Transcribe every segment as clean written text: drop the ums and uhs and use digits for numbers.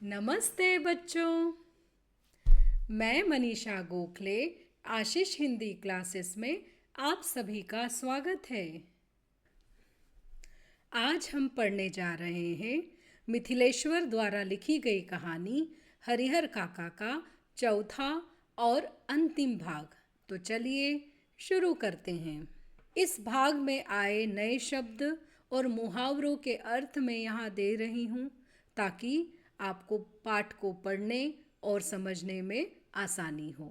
नमस्ते बच्चों। मैं मनीषा गोखले आशीष हिंदी क्लासेस में आप सभी का स्वागत है। आज हम पढ़ने जा रहे हैं मिथिलेश्वर द्वारा लिखी गई कहानी हरिहर काका का चौथा और अंतिम भाग। तो चलिए शुरू करते हैं। इस भाग में आए नए शब्द और मुहावरों के अर्थ मैं यहाँ दे रही हूँ ताकि आपको पाठ को पढ़ने और समझने में आसानी हो।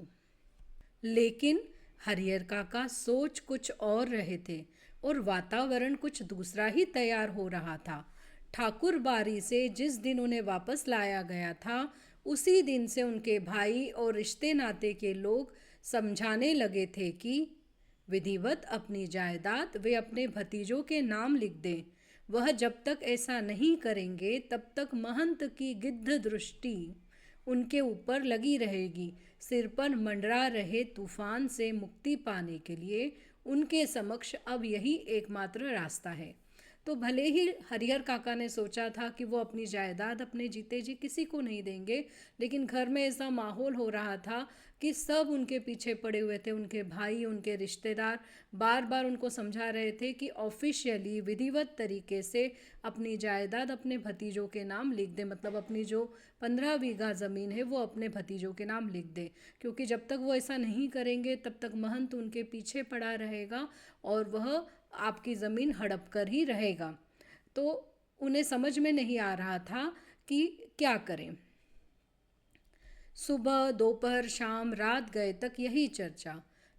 लेकिन हरिहर काका सोच कुछ और रहे थे और वातावरण कुछ दूसरा ही तैयार हो रहा था। ठाकुर बारी से जिस दिन उन्हें वापस लाया गया था उसी दिन से उनके भाई और रिश्ते नाते के लोग समझाने लगे थे कि विधिवत अपनी जायदाद वे अपने भतीजों के नाम लिख दें। वह जब तक ऐसा नहीं करेंगे तब तक महंत की गिद्ध दृष्टि उनके ऊपर लगी रहेगी। सिर पर मंडरा रहे तूफान से मुक्ति पाने के लिए उनके समक्ष अब यही एकमात्र रास्ता है। तो भले ही हरिहर काका ने सोचा था कि वो अपनी जायदाद अपने जीते जी किसी को नहीं देंगे, लेकिन घर में ऐसा माहौल हो रहा था कि सब उनके पीछे पड़े हुए थे। उनके भाई, उनके रिश्तेदार बार बार उनको समझा रहे थे कि ऑफिशियली विधिवत तरीके से अपनी जायदाद अपने भतीजों के नाम लिख दे, मतलब अपनी जो 15 बीघा ज़मीन है वो अपने भतीजों के नाम लिख दे, क्योंकि जब तक वो ऐसा नहीं करेंगे तब तक महंत उनके पीछे पड़ा रहेगा और वह आपकी ज़मीन हड़प कर ही रहेगा। तो उन्हें समझ में नहीं आ रहा था कि क्या करें। सुबह, दोपहर, शाम, रात गए तक यही चर्चा,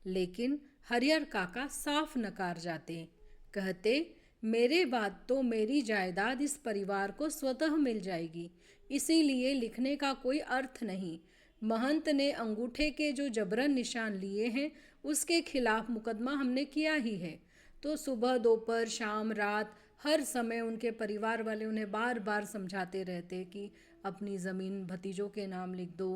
लेकिन हरिहर काका साफ नकार जाते। कहते, मेरे बाद तो मेरी जायदाद इस परिवार को स्वतः मिल जाएगी, इसीलिए लिखने का कोई अर्थ नहीं। महंत ने अंगूठे के जो जबरन निशान लिए हैं उसके खिलाफ मुकदमा हमने किया ही है। तो सुबह, दोपहर, शाम, रात हर समय उनके परिवार वाले उन्हें बार बार समझाते रहते कि अपनी ज़मीन भतीजों के नाम लिख दो,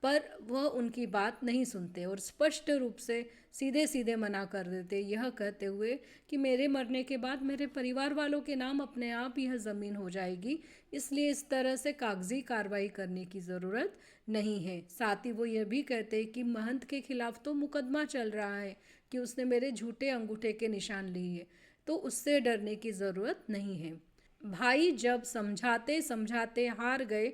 पर वह उनकी बात नहीं सुनते और स्पष्ट रूप से सीधे सीधे मना कर देते, यह कहते हुए कि मेरे मरने के बाद मेरे परिवार वालों के नाम अपने आप यह ज़मीन हो जाएगी, इसलिए इस तरह से कागजी कार्रवाई करने की ज़रूरत नहीं है। साथ ही वो यह भी कहते कि महंत के खिलाफ तो मुकदमा चल रहा है कि उसने मेरे झूठे अंगूठे के निशान लिए, तो उससे डरने की ज़रूरत नहीं है। भाई जब समझाते समझाते हार गए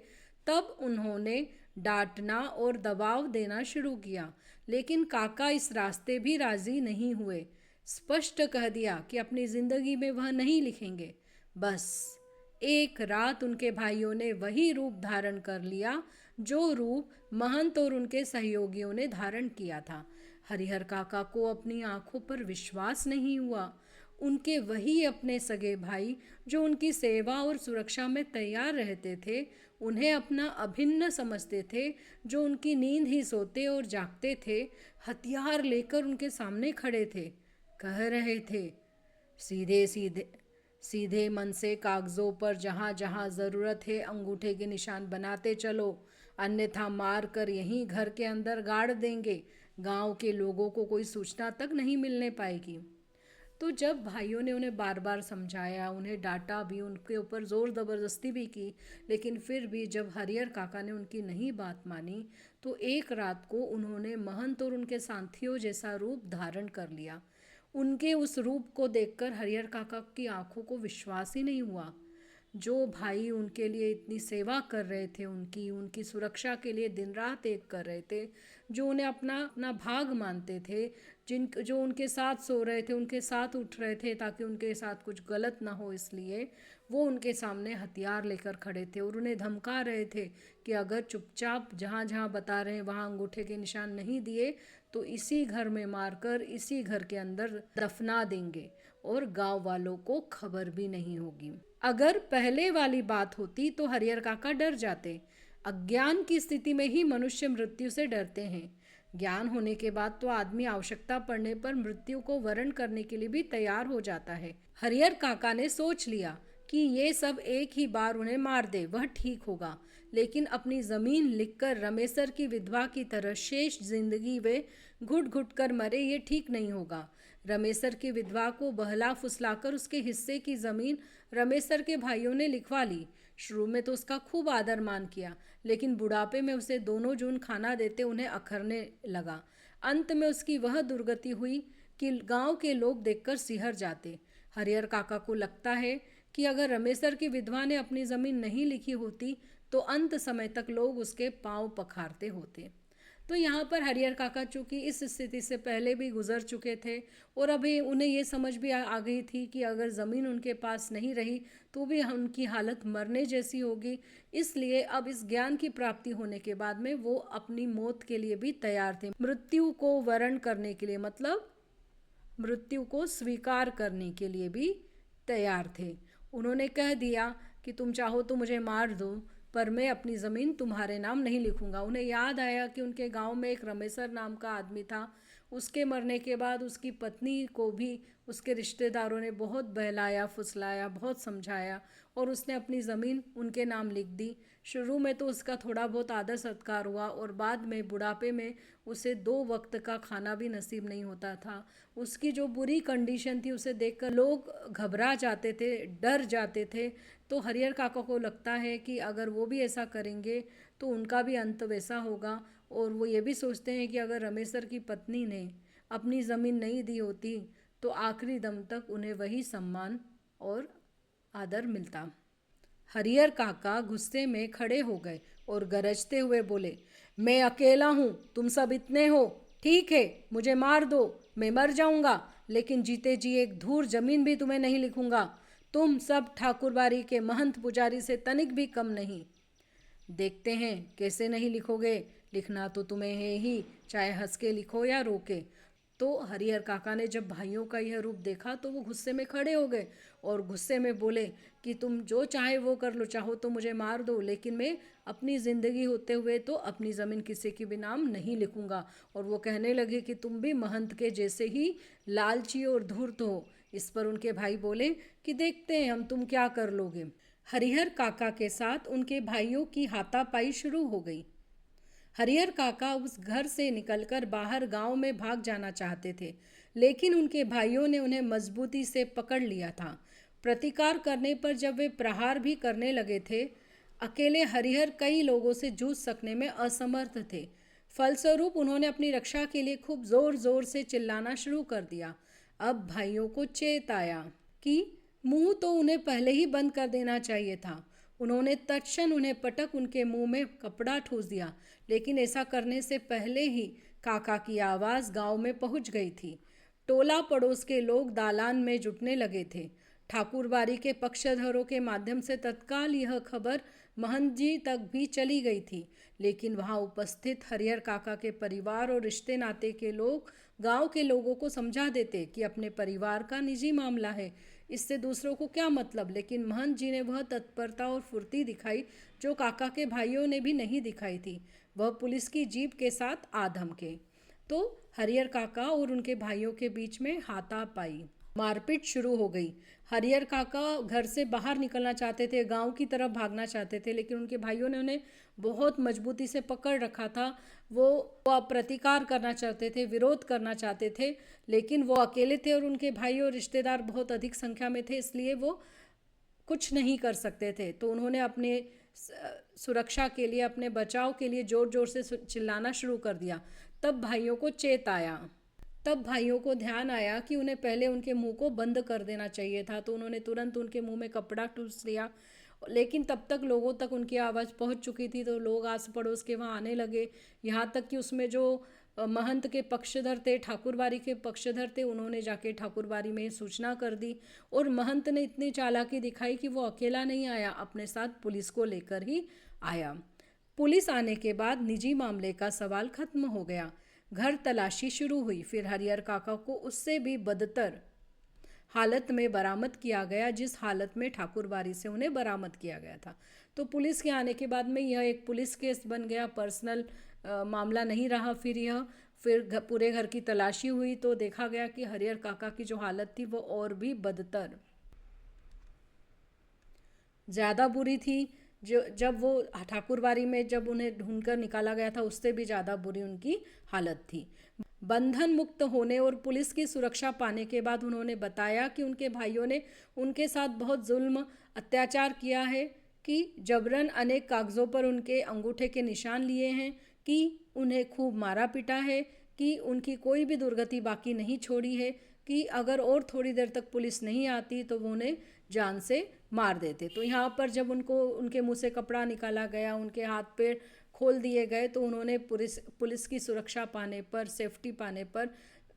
तब उन्होंने डांटना और दबाव देना शुरू किया, लेकिन काका इस रास्ते भी राज़ी नहीं हुए। स्पष्ट कह दिया कि अपनी ज़िंदगी में वह नहीं लिखेंगे। बस एक रात उनके भाइयों ने वही रूप धारण कर लिया जो रूप महंत और उनके सहयोगियों ने धारण किया था। हरिहर काका को अपनी आंखों पर विश्वास नहीं हुआ। उनके वही अपने सगे भाई जो उनकी सेवा और सुरक्षा में तैयार रहते थे, उन्हें अपना अभिन्न समझते थे, जो उनकी नींद ही सोते और जागते थे, हथियार लेकर उनके सामने खड़े थे। कह रहे थे, सीधे सीधे सीधे मन से कागज़ों पर जहाँ जहाँ ज़रूरत है अंगूठे के निशान बनाते चलो, अन्यथा मार कर यहीं घर के अंदर गाड़ देंगे। गांव के लोगों को कोई सूचना तक नहीं मिलने पाएगी। तो जब भाइयों ने उन्हें बार बार समझाया, उन्हें डांटा भी, उनके ऊपर ज़ोर ज़बरदस्ती भी की, लेकिन फिर भी जब हरिहर काका ने उनकी नहीं बात मानी तो एक रात को उन्होंने महंत और उनके साथियों जैसा रूप धारण कर लिया। उनके उस रूप को देखकर हरिहर काका की आंखों को विश्वास ही नहीं हुआ। जो भाई उनके लिए इतनी सेवा कर रहे थे, उनकी उनकी सुरक्षा के लिए दिन रात एक कर रहे थे, जो उन्हें अपना अपना भाग मानते थे, जो उनके साथ सो रहे थे, उनके साथ उठ रहे थे ताकि उनके साथ कुछ गलत ना हो, इसलिए वो उनके सामने हथियार लेकर खड़े थे और उन्हें धमका रहे थे कि अगर चुपचाप जहाँ जहाँ बता रहे हैं वहाँ अंगूठे के निशान नहीं दिए तो इसी घर में मारकर इसी घर के अंदर दफना देंगे और गांव वालों को खबर भी नहीं होगी। अगर पहले वाली बात होती तो हरिहर काका डर जाते। अज्ञान की स्थिति में ही मनुष्य मृत्यु से डरते हैं। ज्ञान होने के बाद तो आदमी आवश्यकता पड़ने पर मृत्यु को वरण करने के लिए भी तैयार हो जाता है। हरिहर काका ने सोच लिया कि ये सब एक ही बार उन्हें मार दे, वह ठीक होगा, लेकिन अपनी ज़मीन लिखकर रमेसर की विधवा की तरह शेष जिंदगी वे घुट घुट कर मरे, ये ठीक नहीं होगा। रमेसर की विधवा को बहला फुसलाकर उसके हिस्से की ज़मीन रमेसर के भाइयों ने लिखवा ली, शुरू में तो उसका खूब आदर मान किया, लेकिन बुढ़ापे में उसे दोनों जून खाना देते उन्हें अखरने लगा। अंत में उसकी वह दुर्गति हुई कि गांव के लोग देखकर सिहर जाते। हरिहर काका को लगता है कि अगर रमेसर की विधवा ने अपनी ज़मीन नहीं लिखी होती तो अंत समय तक लोग उसके पांव पखारते होते। तो यहाँ पर हरिहर काका चूँकि इस स्थिति से पहले भी गुजर चुके थे और अभी उन्हें ये समझ भी आ गई थी कि अगर ज़मीन उनके पास नहीं रही तो भी उनकी हालत मरने जैसी होगी, इसलिए अब इस ज्ञान की प्राप्ति होने के बाद में वो अपनी मौत के लिए भी तैयार थे, मृत्यु को वरण करने के लिए, मतलब मृत्यु को स्वीकार करने के लिए भी तैयार थे। उन्होंने कह दिया कि तुम चाहो तो मुझे मार दो, पर मैं अपनी ज़मीन तुम्हारे नाम नहीं लिखूंगा। उन्हें याद आया कि उनके गांव में एक रमेसर नाम का आदमी था। उसके मरने के बाद उसकी पत्नी को भी उसके रिश्तेदारों ने बहुत बहलाया फुसलाया, बहुत समझाया और उसने अपनी ज़मीन उनके नाम लिख दी। शुरू में तो उसका थोड़ा बहुत आदर सत्कार हुआ और बाद में बुढ़ापे में उसे 2 वक्त का खाना भी नसीब नहीं होता था। उसकी जो बुरी कंडीशन थी उसे देखकर लोग घबरा जाते थे, डर जाते थे। तो हरिहर काका को लगता है कि अगर वो भी ऐसा करेंगे तो उनका भी अंत वैसा होगा। और वो ये भी सोचते हैं कि अगर रमेसर की पत्नी ने अपनी ज़मीन नहीं दी होती तो आखिरी दम तक उन्हें वही सम्मान और आदर मिलता। हरिहर काका गुस्से में खड़े हो गए और गरजते हुए बोले, मैं अकेला हूँ, तुम सब इतने हो, ठीक है मुझे मार दो, मैं मर जाऊंगा, लेकिन जीते जी एक धूर जमीन भी तुम्हें नहीं लिखूंगा। तुम सब ठाकुरबाड़ी के महंत पुजारी से तनिक भी कम नहीं। देखते हैं कैसे नहीं लिखोगे, लिखना तो तुम्हें है ही, चाहे हंस के लिखो या रो के। तो हरिहर काका ने जब भाइयों का यह रूप देखा तो वो गुस्से में खड़े हो गए और गुस्से में बोले कि तुम जो चाहे वो कर लो, चाहो तो मुझे मार दो, लेकिन मैं अपनी ज़िंदगी होते हुए तो अपनी ज़मीन किसी के भी नाम नहीं लिखूंगा। और वो कहने लगे कि तुम भी महंत के जैसे ही लालची और धूर्त हो। इस पर उनके भाई बोले कि देखते हैं हम तुम क्या कर लोगे। हरिहर काका के साथ उनके भाइयों की हाथापाई शुरू हो गई। हरिहर काका उस घर से निकलकर बाहर गांव में भाग जाना चाहते थे, लेकिन उनके भाइयों ने उन्हें मजबूती से पकड़ लिया था। प्रतिकार करने पर जब वे प्रहार भी करने लगे थे, अकेले हरिहर कई लोगों से जूझ सकने में असमर्थ थे। फलस्वरूप उन्होंने अपनी रक्षा के लिए खूब जोर जोर से चिल्लाना शुरू कर दिया। अब भाइयों को चेत आया कि मुंह तो उन्हें पहले ही बंद कर देना चाहिए था। उन्होंने तत्क्षण उन्हें पटक उनके मुंह में कपड़ा ठूस दिया, लेकिन ऐसा करने से पहले ही काका की आवाज़ गांव में पहुंच गई थी। टोला पड़ोस के लोग दालान में जुटने लगे थे। ठाकुरबाड़ी के पक्षधरों के माध्यम से तत्काल यह खबर महंत जी तक भी चली गई थी, लेकिन वहां उपस्थित हरिहर काका के परिवार और रिश्ते नाते के लोग गांव के लोगों को समझा देते कि अपने परिवार का निजी मामला है, इससे दूसरों को क्या मतलब। लेकिन महंत जी ने वह तत्परता और फुर्ती दिखाई जो काका के भाइयों ने भी नहीं दिखाई थी। वह पुलिस की जीप के साथ आ धमके। तो हरिहर काका और उनके भाइयों के बीच में हाथापाई, मारपीट शुरू हो गई। हरिहर काका घर से बाहर निकलना चाहते थे, गांव की तरफ भागना चाहते थे, लेकिन उनके भाइयों ने उन्हें बहुत मजबूती से पकड़ रखा था। वो प्रतिकार करना चाहते थे, विरोध करना चाहते थे, लेकिन वो अकेले थे और उनके भाई और रिश्तेदार बहुत अधिक संख्या में थे, इसलिए वो कुछ नहीं कर सकते थे। तो उन्होंने अपने सुरक्षा के लिए, अपने बचाव के लिए ज़ोर ज़ोर से चिल्लाना शुरू कर दिया। तब भाइयों को चेत आया, तब भाइयों को ध्यान आया कि उन्हें पहले उनके मुंह को बंद कर देना चाहिए था। तो उन्होंने तुरंत उनके मुंह में कपड़ा ठूस लिया, लेकिन तब तक लोगों तक उनकी आवाज़ पहुंच चुकी थी। तो लोग आस पड़ोस के वहाँ आने लगे, यहाँ तक कि उसमें जो महंत के पक्षधर थे, ठाकुरबाड़ी के पक्षधर थे, उन्होंने जाके ठाकुरबाड़ी में सूचना कर दी। और महंत ने इतनी चालाकी दिखाई कि वो अकेला नहीं आया, अपने साथ पुलिस को लेकर ही आया। पुलिस आने के बाद निजी मामले का सवाल खत्म हो गया। घर तलाशी शुरू हुई। फिर हरिहर काका को उससे भी बदतर हालत में बरामद किया गया, जिस हालत में ठाकुरबाड़ी से उन्हें बरामद किया गया था। तो पुलिस के आने के बाद में यह एक पुलिस केस बन गया, पर्सनल मामला नहीं रहा। फिर पूरे घर की तलाशी हुई तो देखा गया कि हरिहर काका की जो हालत थी वो और भी बदतर, ज़्यादा बुरी थी। जो जब वो ठाकुरबाड़ी में जब उन्हें ढूंढकर निकाला गया था, उससे भी ज़्यादा बुरी उनकी हालत थी। बंधन मुक्त होने और पुलिस की सुरक्षा पाने के बाद उन्होंने बताया कि उनके भाइयों ने उनके साथ बहुत जुल्म अत्याचार किया है, कि जबरन अनेक कागज़ों पर उनके अंगूठे के निशान लिए हैं, कि उन्हें खूब मारा पीटा है, कि उनकी कोई भी दुर्गति बाकी नहीं छोड़ी है, कि अगर और थोड़ी देर तक पुलिस नहीं आती तो वो उन्हें जान से मार देते। तो यहाँ पर जब उनको उनके मुंह से कपड़ा निकाला गया, उनके हाथ पैर खोल दिए गए, तो उन्होंने पुलिस की सुरक्षा पाने पर, सेफ्टी पाने पर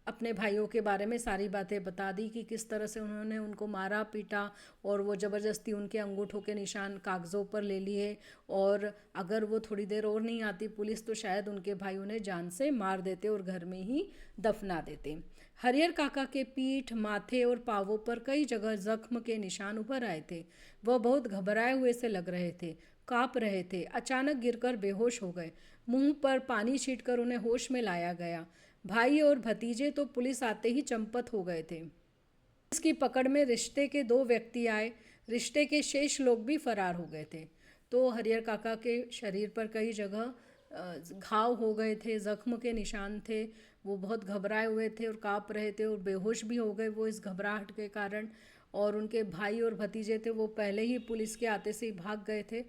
अपने भाइयों के बारे में सारी बातें बता दी कि किस तरह से उन्होंने उनको मारा पीटा और वो ज़बरदस्ती उनके अंगूठों के निशान कागज़ों पर ले लिए, और अगर वो थोड़ी देर और नहीं आती पुलिस तो शायद उनके भाई उन्हें जान से मार देते और घर में ही दफना देते। हरिहर काका के पीठ, माथे और पावों पर कई जगह जख्म के निशान उभर आए थे। वह बहुत घबराए हुए से लग रहे थे, काँप रहे थे। अचानक गिरकर बेहोश हो गए। मुंह पर पानी छींटकर उन्हें होश में लाया गया। भाई और भतीजे तो पुलिस आते ही चंपत हो गए थे। इसकी पकड़ में रिश्ते के 2 व्यक्ति आए। रिश्ते के शेष लोग भी फरार हो गए थे। तो हरिहर काका के शरीर पर कई जगह घाव हो गए थे, जख्म के निशान थे। वो बहुत घबराए हुए थे और काँप रहे थे और बेहोश भी हो गए वो इस घबराहट के कारण। और उनके भाई और भतीजे थे वो पहले ही पुलिस के आते से ही भाग गए थे।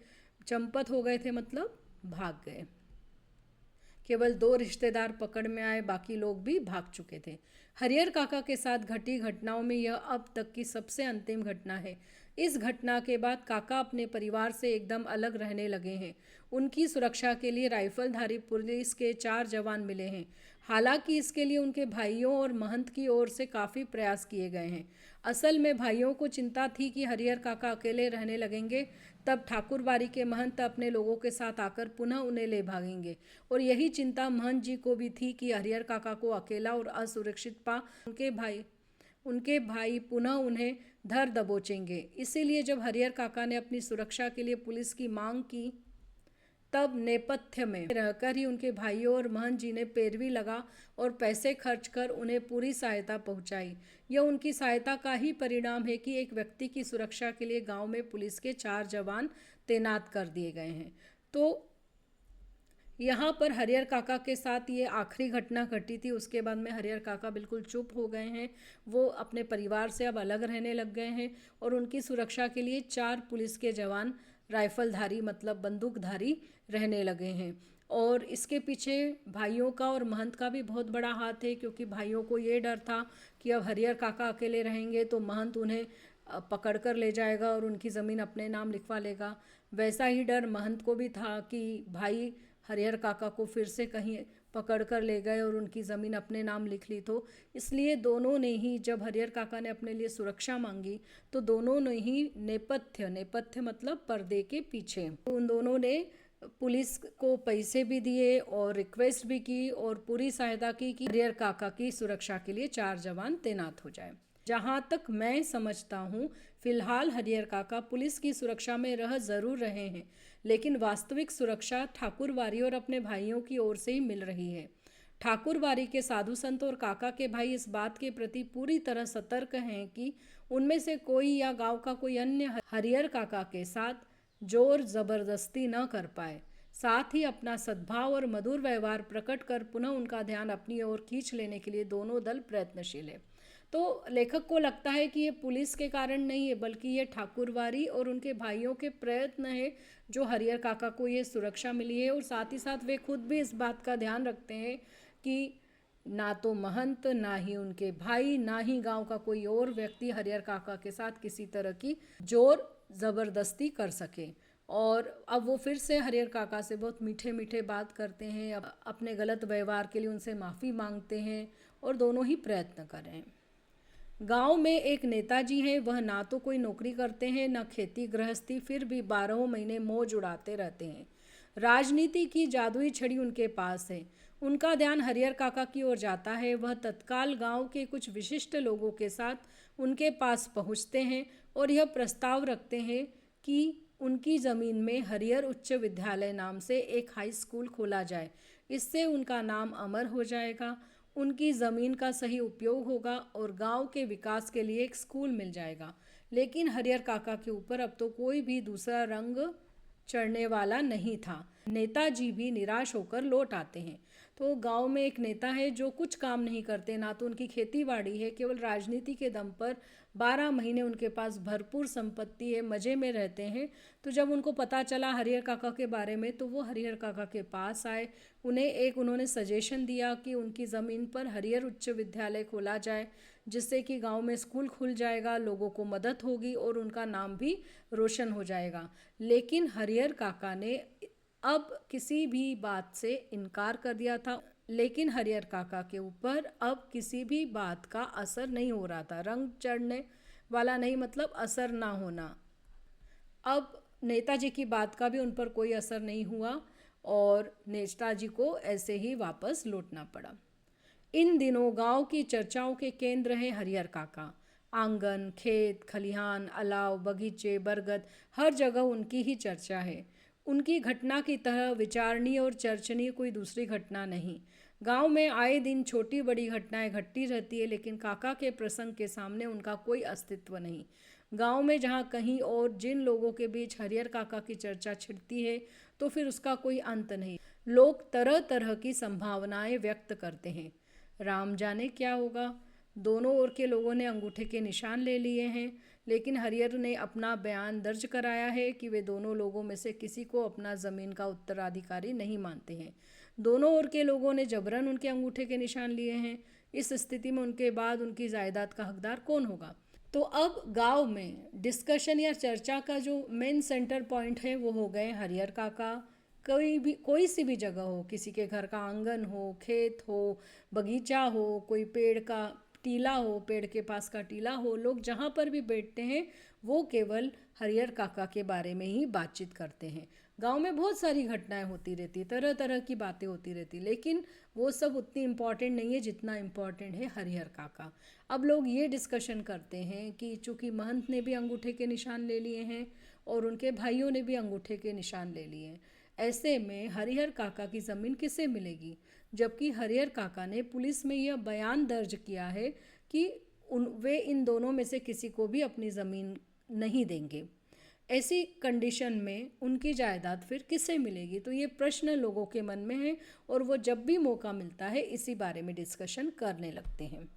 चंपत हो गए थे मतलब भाग गए। केवल 2 रिश्तेदार पकड़ में आए, बाकी लोग भी भाग चुके थे। हरिहर काका के साथ घटी घटनाओं में यह अब तक की सबसे अंतिम घटना है। इस घटना के बाद काका अपने परिवार से एकदम अलग रहने लगे हैं। उनकी सुरक्षा के लिए राइफलधारी पुलिस के 4 जवान मिले हैं। हालांकि इसके लिए उनके भाइयों और महंत की ओर से काफ़ी प्रयास किए गए हैं। असल में भाइयों को चिंता थी कि हरिहर काका अकेले रहने लगेंगे, तब ठाकुरबाड़ी के महंत अपने लोगों के साथ आकर पुनः उन्हें ले भागेंगे। और यही चिंता महंत जी को भी थी कि हरिहर काका को अकेला और असुरक्षित पा उनके भाई पुनः उन्हें धर दबोचेंगे। इसीलिए जब हरिहर काका ने अपनी सुरक्षा के लिए पुलिस की मांग की, तब नेपथ्य में रहकर ही उनके भाइयों और महंत जी ने पैरवी लगा और पैसे खर्च कर उन्हें पूरी सहायता पहुंचाई। यह उनकी सहायता का ही परिणाम है कि एक व्यक्ति की सुरक्षा के लिए गांव में पुलिस के 4 जवान तैनात कर दिए गए हैं। तो यहाँ पर हरिहर काका के साथ ये आखिरी घटना घटी थी। उसके बाद में हरिहर काका बिल्कुल चुप हो गए हैं। वो अपने परिवार से अब अलग रहने लग गए हैं और उनकी सुरक्षा के लिए 4 पुलिस के जवान राइफलधारी मतलब बंदूकधारी रहने लगे हैं। और इसके पीछे भाइयों का और महंत का भी बहुत बड़ा हाथ है, क्योंकि भाइयों को ये डर था कि अब हरिहर काका अकेले रहेंगे तो महंत उन्हें पकड़ कर ले जाएगा और उनकी ज़मीन अपने नाम लिखवा लेगा। वैसा ही डर महंत को भी था कि भाई हरिहर काका को फिर से कहीं पकड़ कर ले गए और उनकी ज़मीन अपने नाम लिख ली, तो इसलिए दोनों ने ही जब हरिहर काका ने अपने लिए सुरक्षा मांगी तो दोनों ने ही नेपथ्य मतलब पर्दे के पीछे, तो उन दोनों ने पुलिस को पैसे भी दिए और रिक्वेस्ट भी की और पूरी सहायता की कि हरिहर काका की सुरक्षा के लिए 4 जवान तैनात हो जाए। जहाँ तक मैं समझता हूँ, फिलहाल हरिहर काका पुलिस की सुरक्षा में रह ज़रूर रहे हैं, लेकिन वास्तविक सुरक्षा ठाकुरबाड़ी और अपने भाइयों की ओर से ही मिल रही है। ठाकुरबाड़ी के साधु संत और काका के भाई इस बात के प्रति पूरी तरह सतर्क हैं कि उनमें से कोई या गांव का कोई अन्य हरिहर काका के साथ जोर जबरदस्ती न कर पाए। साथ ही अपना सद्भाव और मधुर व्यवहार प्रकट कर पुनः उनका ध्यान अपनी ओर खींच लेने के लिए दोनों दल प्रयत्नशील है। तो लेखक को लगता है कि ये पुलिस के कारण नहीं है, बल्कि ये ठाकुरबाड़ी और उनके भाइयों के प्रयत्न है जो हरिहर काका को ये सुरक्षा मिली है। और साथ ही साथ वे खुद भी इस बात का ध्यान रखते हैं कि ना तो महंत, ना ही उनके भाई, ना ही गांव का कोई और व्यक्ति हरिहर काका के साथ किसी तरह की जोर ज़बरदस्ती कर सके। और अब वो फिर से हरिहर काका से बहुत मीठे मीठे बात करते हैं, अब अपने गलत व्यवहार के लिए उनसे माफ़ी मांगते हैं और दोनों ही प्रयत्न कर रहे हैं। गांव में एक नेताजी हैं, वह ना तो कोई नौकरी करते हैं ना खेती गृहस्थी, फिर भी 12 महीने मौज उड़ाते रहते हैं। राजनीति की जादुई छड़ी उनके पास है। उनका ध्यान हरिहर काका की ओर जाता है। वह तत्काल गांव के कुछ विशिष्ट लोगों के साथ उनके पास पहुंचते हैं और यह प्रस्ताव रखते हैं कि उनकी ज़मीन में हरिहर उच्च विद्यालय नाम से एक हाई स्कूल खोला जाए। इससे उनका नाम अमर हो जाएगा, उनकी ज़मीन का सही उपयोग होगा और गांव के विकास के लिए एक स्कूल मिल जाएगा। लेकिन हरिहर काका के ऊपर अब तो कोई भी दूसरा रंग चढ़ने वाला नहीं था। नेताजी भी निराश होकर लौट आते हैं। तो गांव में एक नेता है जो कुछ काम नहीं करते, ना तो उनकी खेती बाड़ी है, केवल राजनीति के दम पर 12 महीने उनके पास भरपूर संपत्ति है, मज़े में रहते हैं। तो जब उनको पता चला हरिहर काका के बारे में तो वो हरिहर काका के पास आए। उन्होंने सजेशन दिया कि उनकी ज़मीन पर हरिहर उच्च विद्यालय खोला जाए, जिससे कि गांव में स्कूल खुल जाएगा, लोगों को मदद होगी और उनका नाम भी रोशन हो जाएगा। लेकिन हरिहर काका ने अब किसी भी बात से इनकार कर दिया था। लेकिन हरिहर काका के ऊपर अब किसी भी बात का असर नहीं हो रहा था। रंग चढ़ने वाला नहीं, मतलब असर ना होना। अब नेताजी की बात का भी उन पर कोई असर नहीं हुआ और नेताजी को ऐसे ही वापस लौटना पड़ा। इन दिनों गांव की चर्चाओं के केंद्र है हरिहर काका। आंगन, खेत, खलिहान, अलाव, बगीचे, बरगद, हर जगह उनकी ही चर्चा है। उनकी घटना की तरह विचारणीय और चर्चनीय कोई दूसरी घटना नहीं। गांव में आए दिन छोटी बड़ी घटनाएं घटती रहती है, लेकिन काका के प्रसंग के सामने उनका कोई अस्तित्व नहीं। गांव में जहां कहीं और जिन लोगों के बीच हरिहर काका की चर्चा छिड़ती है तो फिर उसका कोई अंत नहीं। लोग तरह तरह की संभावनाएं व्यक्त करते हैं। राम जाने क्या होगा। दोनों ओर के लोगों ने अंगूठे के निशान ले लिए हैं, लेकिन हरिहर ने अपना बयान दर्ज कराया है कि वे दोनों लोगों में से किसी को अपना ज़मीन का उत्तराधिकारी नहीं मानते हैं। दोनों ओर के लोगों ने जबरन उनके अंगूठे के निशान लिए हैं। इस स्थिति में उनके बाद उनकी जायदाद का हकदार कौन होगा। तो अब गांव में डिस्कशन या चर्चा का जो मेन सेंटर पॉइंट है वो हो गए हरिहर काका। कोई सी भी जगह हो, किसी के घर का आंगन हो, खेत हो, बगीचा हो, कोई पेड़ का टीला हो, पेड़ के पास का टीला हो, लोग जहाँ पर भी बैठते हैं वो केवल हरिहर काका के बारे में ही बातचीत करते हैं। गांव में बहुत सारी घटनाएं होती रहती, तरह तरह की बातें होती रहती, लेकिन वो सब उतनी इम्पॉर्टेंट नहीं है जितना इम्पॉर्टेंट है हरिहर काका। अब लोग ये डिस्कशन करते हैं कि चूँकि महंत ने भी अंगूठे के निशान ले लिए हैं और उनके भाइयों ने भी अंगूठे के निशान ले लिए हैं, ऐसे में हरिहर काका की ज़मीन किसे मिलेगी। जबकि हरिहर काका ने पुलिस में यह बयान दर्ज किया है कि वे इन दोनों में से किसी को भी अपनी ज़मीन नहीं देंगे। ऐसी कंडीशन में उनकी जायदाद फिर किसे मिलेगी। तो ये प्रश्न लोगों के मन में है और वो जब भी मौका मिलता है इसी बारे में डिस्कशन करने लगते हैं।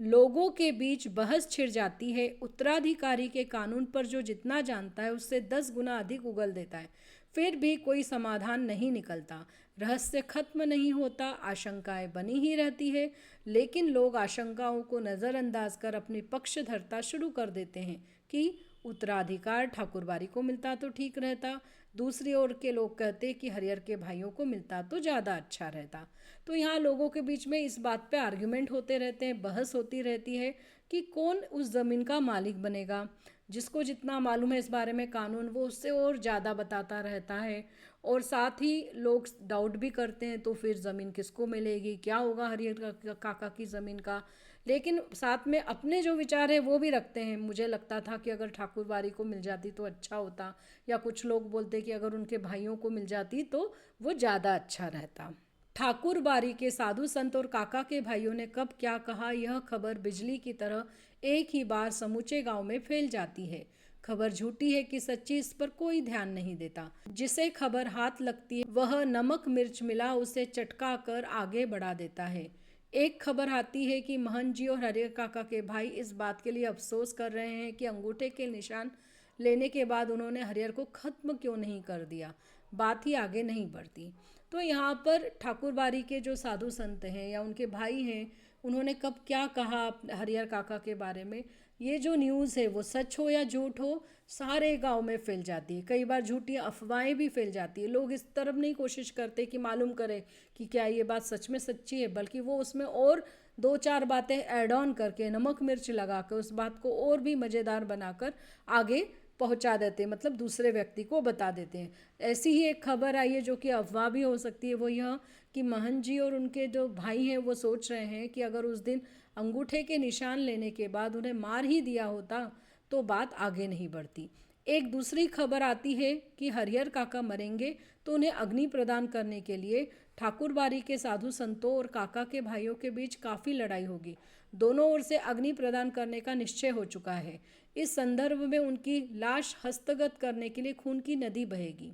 लोगों के बीच बहस छिड़ जाती है। उत्तराधिकारी के कानून पर जो जितना जानता है उससे 10 गुना अधिक उगल देता है, फिर भी कोई समाधान नहीं निकलता। रहस्य खत्म नहीं होता, आशंकाएं बनी ही रहती है, लेकिन लोग आशंकाओं को नज़रअंदाज कर अपनी पक्षधरता शुरू कर देते हैं कि उत्तराधिकार ठाकुरबाड़ी को मिलता तो ठीक रहता। दूसरी ओर के लोग कहते कि हरिहर के भाइयों को मिलता तो ज़्यादा अच्छा रहता। तो यहाँ लोगों के बीच में इस बात पे आर्ग्यूमेंट होते रहते हैं, बहस होती रहती है कि कौन उस ज़मीन का मालिक बनेगा। जिसको जितना मालूम है इस बारे में कानून, वो उससे और ज़्यादा बताता रहता है। और साथ ही लोग डाउट भी करते हैं तो फिर ज़मीन किसको मिलेगी, क्या होगा हरिहर काका की ज़मीन का। लेकिन साथ में अपने जो विचार है वो भी रखते हैं। मुझे लगता था कि अगर ठाकुरबाड़ी को मिल जाती तो अच्छा होता, या कुछ लोग बोलते कि अगर उनके भाइयों को मिल जाती तो वो ज़्यादा अच्छा रहता। ठाकुरबाड़ी के साधु संत और काका के भाइयों ने कब क्या कहा, यह खबर बिजली की तरह एक ही बार समूचे गांव में फैल जाती है। खबर झूठी है कि सच्ची, इस पर कोई ध्यान नहीं देता। जिसे खबर हाथ लगती है वह नमक मिर्च मिला उसे चटका कर आगे बढ़ा देता है। एक खबर आती है कि महंत जी और हरिहर काका के भाई इस बात के लिए अफसोस कर रहे हैं कि अंगूठे के निशान लेने के बाद उन्होंने हरिहर को खत्म क्यों नहीं कर दिया। बात ही आगे नहीं बढ़ती। तो यहाँ पर ठाकुरबाड़ी के जो साधु संत हैं या उनके भाई हैं, उन्होंने कब क्या कहा हरिहर काका के बारे में, ये जो न्यूज़ है वो सच हो या झूठ हो, सारे गांव में फैल जाती है। कई बार झूठी अफवाहें भी फैल जाती है। लोग इस तरफ नहीं कोशिश करते कि मालूम करें कि क्या ये बात सच में सच्ची है, बल्कि वो उसमें और 2-4 बातें ऐड ऑन करके, नमक मिर्च लगा कर उस बात को और भी मज़ेदार बनाकर आगे पहुंचा देते हैं, मतलब दूसरे व्यक्ति को बता देते हैं। ऐसी ही एक खबर आई है जो कि अफवाह भी हो सकती है, वो यह कि महंत जी और उनके जो भाई हैं वो सोच रहे हैं कि अगर उस दिन अंगूठे के निशान लेने के बाद उन्हें मार ही दिया होता तो बात आगे नहीं बढ़ती। एक दूसरी खबर आती है कि हरिहर काका मरेंगे तो उन्हें अग्नि प्रदान करने के लिए ठाकुरबाड़ी के साधु संतों और काका के भाइयों के बीच काफ़ी लड़ाई होगी। दोनों ओर से अग्नि प्रदान करने का निश्चय हो चुका है। इस संदर्भ में उनकी लाश हस्तगत करने के लिए खून की नदी बहेगी।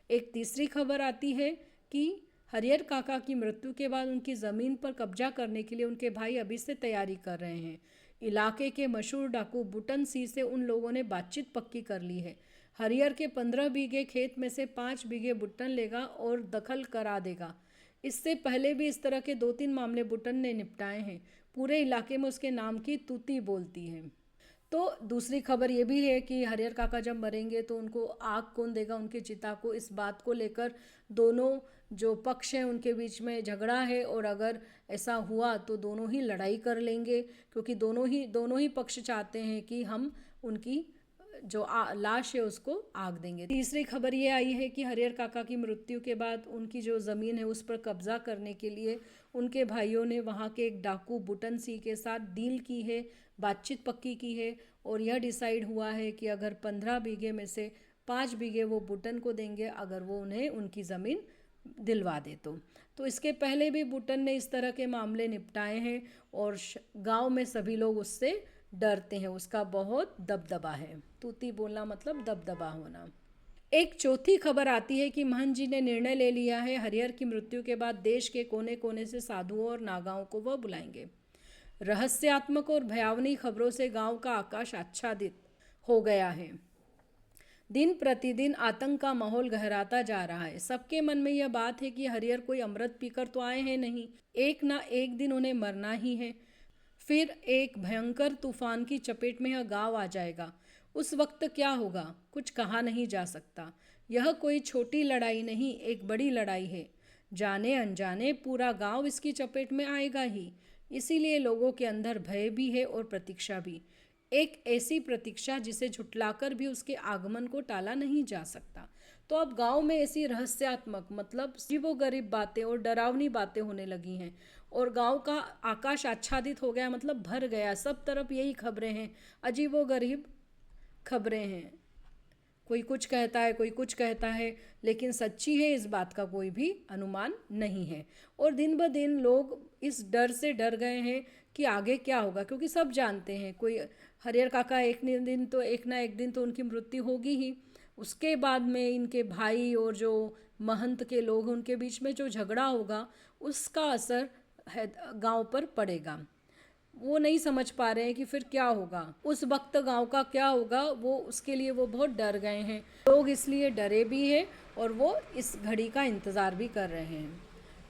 एक तीसरी खबर आती है कि हरिहर काका की मृत्यु के बाद उनकी ज़मीन पर कब्जा करने के लिए उनके भाई अभी से तैयारी कर रहे हैं। इलाके के मशहूर डाकू बुटन सिंह से उन लोगों ने बातचीत पक्की कर ली है। हरियर के 15 बीघे खेत में से 5 बीघे बुट्टन लेगा और दखल करा देगा। इससे पहले भी इस तरह के 2-3 मामले बुट्टन ने निपटाए हैं। पूरे इलाके में उसके नाम की तूती बोलती है। तो दूसरी खबर ये भी है कि हरियर काका जब मरेंगे तो उनको आग कौन देगा उनकी चिता को, इस बात को लेकर दोनों जो पक्ष हैं उनके बीच में झगड़ा है। और अगर ऐसा हुआ तो दोनों ही लड़ाई कर लेंगे, क्योंकि दोनों ही पक्ष चाहते हैं कि हम उनकी जो लाश है उसको आग देंगे। तीसरी खबर ये आई है कि हरियर काका की मृत्यु के बाद उनकी जो ज़मीन है उस पर कब्जा करने के लिए उनके भाइयों ने वहाँ के एक डाकू बुटन सिंह के साथ डील की है, बातचीत पक्की की है। और यह डिसाइड हुआ है कि अगर 15 बीघे में से 5 बीघे वो बुटन को देंगे अगर वो उन्हें उनकी ज़मीन दिलवा दे तो इसके पहले भी बुटन ने इस तरह के मामले निपटाए हैं और गांव में सभी लोग उससे डरते हैं, उसका बहुत दबदबा है। तूती बोलना मतलब दबदबा होना। एक चौथी खबर आती है कि महंत जी ने निर्णय ले लिया है हरियर की मृत्यु के बाद देश के कोने कोने से साधुओं और नागाओं को वह बुलाएंगे। रहस्यात्मक और भयावनी खबरों से गांव का आकाश आच्छादित हो गया है। दिन प्रतिदिन आतंक का माहौल गहराता जा रहा है। सबके मन में यह बात है कि हरियर कोई अमृत पीकर तो आए हैं नहीं, एक ना एक दिन उन्हें मरना ही है। फिर एक भयंकर तूफान की चपेट में यह गांव आ जाएगा। उस वक्त क्या होगा कुछ कहा नहीं जा सकता। यह कोई छोटी लड़ाई नहीं, एक बड़ी लड़ाई है। जाने अनजाने पूरा गांव इसकी चपेट में आएगा ही। इसीलिए लोगों के अंदर भय भी है और प्रतीक्षा भी, एक ऐसी प्रतीक्षा जिसे झुटलाकर भी उसके आगमन को टाला नहीं जा सकता। तो अब गांव में ऐसी रहस्यात्मक मतलब अजीबोगरीब बातें और डरावनी बातें होने लगी हैं और गांव का आकाश आच्छादित हो गया, मतलब भर गया। सब तरफ यही खबरें हैं, अजीबोगरीब खबरें हैं। कोई कुछ कहता है, कोई कुछ कहता है, लेकिन सच्ची है इस बात का कोई भी अनुमान नहीं है। और दिन ब दिन लोग इस डर से डर गए हैं कि आगे क्या होगा, क्योंकि सब जानते हैं कोई हरियर काका एक ना एक दिन तो उनकी मृत्यु होगी ही। उसके बाद में इनके भाई और जो महंत के लोग हैं उनके बीच में जो झगड़ा होगा उसका असर गांव पर पड़ेगा। वो नहीं समझ पा रहे हैं कि फिर क्या होगा, उस वक्त गांव का क्या होगा, वो उसके लिए वो बहुत डर गए हैं। लोग इसलिए डरे भी हैं और वो इस घड़ी का इंतज़ार भी कर रहे हैं।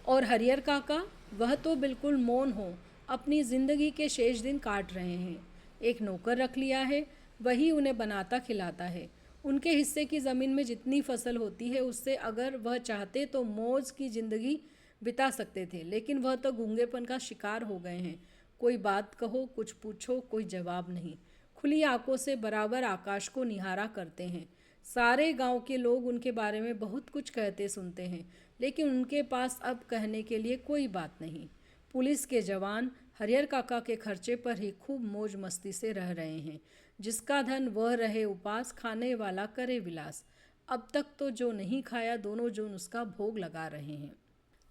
और हरियर काका वह तो बिल्कुल मौन हो अपनी ज़िंदगी के शेष दिन काट रहे हैं। एक नौकर रख लिया है, वही उन्हें बनाता खिलाता है। उनके हिस्से की ज़मीन में जितनी फसल होती है उससे अगर वह चाहते तो मौज की ज़िंदगी बिता सकते थे, लेकिन वह तो गूंगेपन का शिकार हो गए हैं। कोई बात कहो, कुछ पूछो, कोई जवाब नहीं। खुली आंखों से बराबर आकाश को निहारा करते हैं। सारे गांव के लोग उनके बारे में बहुत कुछ कहते सुनते हैं, लेकिन उनके पास अब कहने के लिए कोई बात नहीं। पुलिस के जवान हरियर काका के खर्चे पर ही खूब मौज मस्ती से रह रहे हैं। जिसका धन वह रहे उपास, खाने वाला करे विलास। अब तक तो जो नहीं खाया दोनों जून उसका भोग लगा रहे हैं।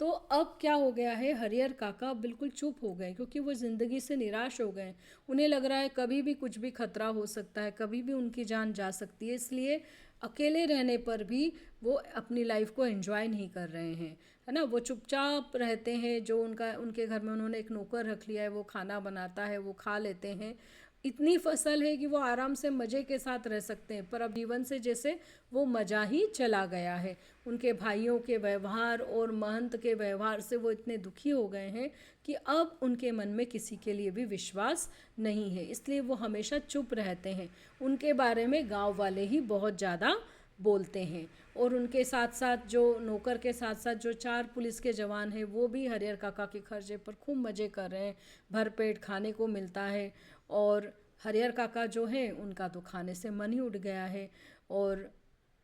तो अब क्या हो गया है, हरियर काका बिल्कुल चुप हो गए क्योंकि वो ज़िंदगी से निराश हो गए। उन्हें लग रहा है कभी भी कुछ भी खतरा हो सकता है, कभी भी उनकी जान जा सकती है। इसलिए अकेले रहने पर भी वो अपनी लाइफ को एंजॉय नहीं कर रहे हैं, है ना। वो चुपचाप रहते हैं। जो उनके घर में उन्होंने एक नौकर रख लिया है, वो खाना बनाता है, वो खा लेते हैं। इतनी फसल है कि वो आराम से मज़े के साथ रह सकते हैं, पर अब जीवन से जैसे वो मज़ा ही चला गया है। उनके भाइयों के व्यवहार और महंत के व्यवहार से वो इतने दुखी हो गए हैं कि अब उनके मन में किसी के लिए भी विश्वास नहीं है। इसलिए वो हमेशा चुप रहते हैं। उनके बारे में गांव वाले ही बहुत ज़्यादा बोलते हैं। और उनके साथ साथ जो नौकर के साथ साथ जो 4 पुलिस के जवान हैं वो भी हरियर काका के खर्चे पर खूब मज़े कर रहे हैं। भरपेट खाने को मिलता है और हरियर काका जो हैं उनका तो खाने से मन ही उठ गया है और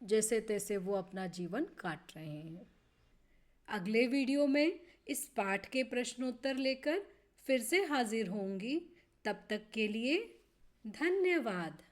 जैसे तैसे वो अपना जीवन काट रहे हैं। अगले वीडियो में इस पाठ के प्रश्नोत्तर लेकर फिर से हाजिर होंगी। तब तक के लिए धन्यवाद।